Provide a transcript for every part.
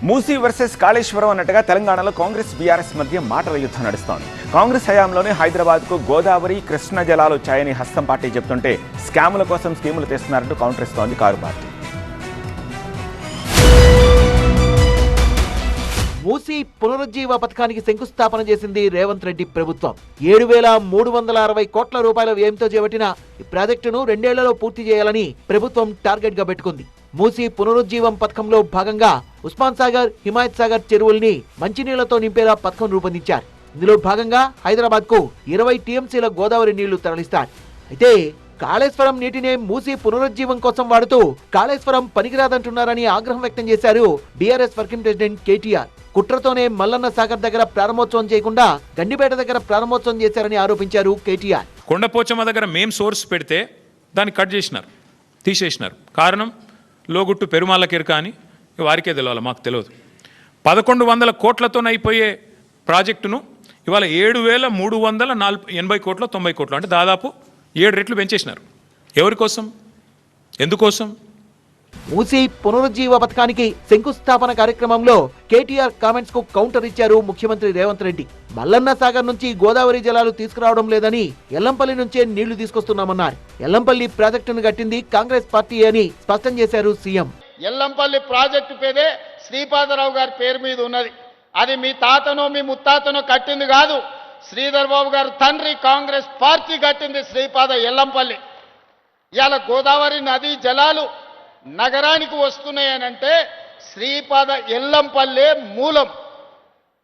Musi versus Kaleshwaram అన్నట్టుగా తెలంగాణలో Congress BRS మధ్య మాటల యుద్ధం నడుస్తోంది. కాంగ్రెస్ హయాంలోనే హైదరాబాద్కు గోదావరి కృష్ణ జలాలు వచ్చాయని హస్తం పార్టీ చెబుతుంటే స్కాముల కోసం స్కీములు తెస్తున్నారంటూ కౌంటర్ ఇస్తోంది కారు పార్టీ. మూసీ పునరుజ్జీవ పథకానికి శంకుస్థాపన చేసింది రేవంత్ రెడ్డి ప్రభుత్వం. 7,360 కోట్ల రూపాయల వ్యయంతో చేపట్టిన ఈ ప్రాజెక్టును 2 ఏళ్లలో పూర్తి చేయాలని ప్రభుత్వం టార్గెట్ గా పెట్టుకుంది. మూసీ పునరుజ్జీవం పథకంలో భాగంగా ఉస్మాన్ సాగర్, హిమాయత్ సాగర్ చెరువుల్ని మంచినీళ్లతో నింపేలా పథకం రూపొందించారు. ఇందులో భాగంగా హైదరాబాద్ కు 20 టీఎంసీల గోదావరి నీళ్లు తరలిస్తారు. అయితే కాళేశ్వరం నీటినే మూసీ పునరుజ్జీవం కోసం వాడుతూ కాళేశ్వరం పనికిరాదంటున్నారని ఆగ్రహం వ్యక్తం చేశారు బీఆర్ఎస్ వర్కింగ్ ప్రెసిడెంట్ కేటీఆర్. కుట్రతోనే మల్లన్న సాగర్ దగ్గర ప్రారంభోత్సవం చేయకుండా గండిపేట దగ్గర ప్రారంభోత్సవం చేశారని ఆరోపించారు కేటీఆర్. కొండపోచమ్మ దగ్గర మేం సోర్స్ పెడితే దాన్ని కట్ చేసినారు, తీసేసినారు. కారణం లోగుట్టు పెరుమాళ్ళకెరక అని వారికే తెలియాలి, మాకు తెలియదు. 1,100 కోట్లతో అయిపోయే ప్రాజెక్టును ఇవాళ 7,380 కోట్లు, 90 కోట్లు అంటే దాదాపు 7 రెట్లు పెంచేసినారు. ఎవరి కోసం, ఎందుకోసం? మూసీ పునరుజ్జీవ పథకానికి శంకుస్థాపన కార్యక్రమంలో కేటీఆర్ కామెంట్స్ కు కౌంటర్ ఇచ్చారు ముఖ్యమంత్రి రేవంత్ రెడ్డి. మల్లన్న సాగర్ నుంచి గోదావరి జలాలు తీసుకురావడం లేదని, ఎల్లంపల్లి నుంచే నీళ్లు తీసుకొస్తున్నామన్నారు. ఎల్లంపల్లి ప్రాజెక్టును కట్టింది కాంగ్రెస్ పార్టీ అని స్పష్టం చేశారు సీఎం. ఎల్లంపల్లి ప్రాజెక్టు పేరే శ్రీపాదరావు గారి పేరు మీద ఉన్నది. అది మీ తాతనో మీ ముత్తాతనో కట్టింది కాదు. శ్రీధర్ బాబు గారు తండ్రి కాంగ్రెస్ పార్టీ కట్టింది శ్రీపాద ఎల్లంపల్లి. ఇవాళ గోదావరి నదీ జలాలు నగరానికి వస్తున్నాయనంటే శ్రీపాద ఎల్లంపల్లె మూలం.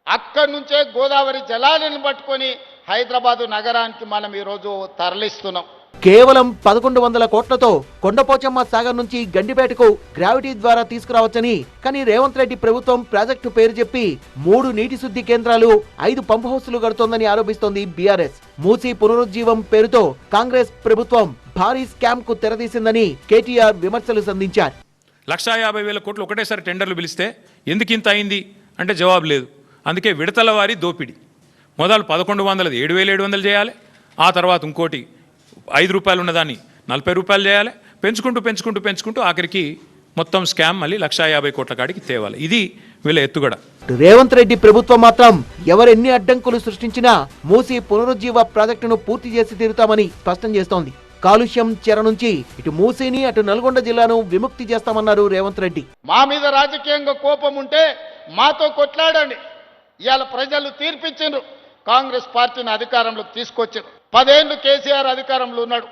అక్కడి నుంచే గోదావరి జలాలను పట్టుకొని హైదరాబాదు నగరానికి మనం ఈరోజు తరలిస్తున్నాం. కేవలం 1,100 కోట్లతో కొండపోచమ్మ సాగర్ నుంచి గండిపేటకు గ్రావిటీ ద్వారా తీసుకురావచ్చని, కానీ రేవంత్ రెడ్డి ప్రభుత్వం ప్రాజెక్టు పేరు చెప్పి 3 నీటి శుద్ధి కేంద్రాలు, 5 పంప్ హౌస్లు కడుతోందని ఆరోపిస్తోంది బీఆర్ఎస్. మూసీ పునరుజ్జీవం పేరుతో కాంగ్రెస్ ప్రభుత్వం భారీ స్కామ్ కు తెరదీసిందని కేటీఆర్ విమర్శలు సంధించారు. 1,50,000 కోట్లు ఒకటేసారి టెండర్లు పిలిస్తే ఎందుకు ఇంత అయింది అంటే జవాబు లేదు. అందుకే విడతల వారి దోపిడీ. మొదలు 1,100 7,700 చేయాలి, ఆ తర్వాత ఇంకోటి 5 రూపాయలు ఉన్నదాన్ని 40 రూపాయలు చేయాలి. పెంచుకుంటూ పెంచుకుంటూ పెంచుకుంటూ ఆఖరికి మొత్తం స్కామ్ మళ్ళీ 1,50,000 కోట్ల కాడికి తేవాలి. ఇది వీళ్ళ ఎత్తుగడ. రేవంత్ రెడ్డి ప్రభుత్వం మాత్రం ఎవరెన్ని అడ్డంకులు సృష్టించినా మూసీ పునరుజ్జీవ ప్రాజెక్టును పూర్తి చేసి తీరుతామని స్పష్టం చేస్తోంది. కాలుష్యం చెర నుంచి ఇటు మూసీని అటు నల్గొండ జిల్లాను విముక్తి చేస్తామన్నారు రేవంత్ రెడ్డి. మా మీద రాజకీయంగా కోపం ఉంటే మాతో కొట్లాడండి. ఇవాళ ప్రజలు తీర్పిచ్చిండ్రు, కాంగ్రెస్ పార్టీని అధికారంలోకి తీసుకొచ్చారు. 10 ఏళ్ళు కేసీఆర్ అధికారంలో ఉన్నాడు.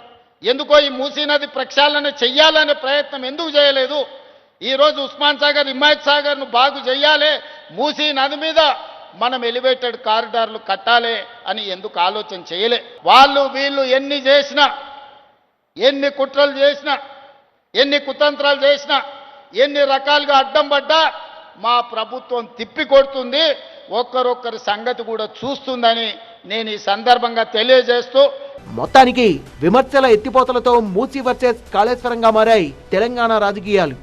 ఎందుకో ఈ మూసీ నది ప్రక్షాళన చెయ్యాలనే ప్రయత్నం ఎందుకు చేయలేదు? ఈరోజు ఉస్మాన్ సాగర్, హిమాయత్ సాగర్ను బాగు చెయ్యాలి, మూసీ నది మీద మనం ఎలివేటెడ్ కారిడార్లు కట్టాలి అని ఎందుకు ఆలోచన చేయలే? వాళ్ళు వీళ్ళు ఎన్ని చేసినా, ఎన్ని కుట్రలు చేసినా, ఎన్ని కుతంత్రాలు చేసినా, ఎన్ని రకాలుగా అడ్డం పడ్డా మా ప్రభుత్వం తిప్పి కొడుతుంది, ఒక్కరొక్కరి సంగతి కూడా చూస్తుందని నేను ఈ సందర్భంగా తెలియజేస్తూ, మొత్తానికి విమర్శల ఎత్తిపోతలతో మూసీ వర్సెస్ కాళేశ్వరంగా మారాయి తెలంగాణ రాజకీయాలు.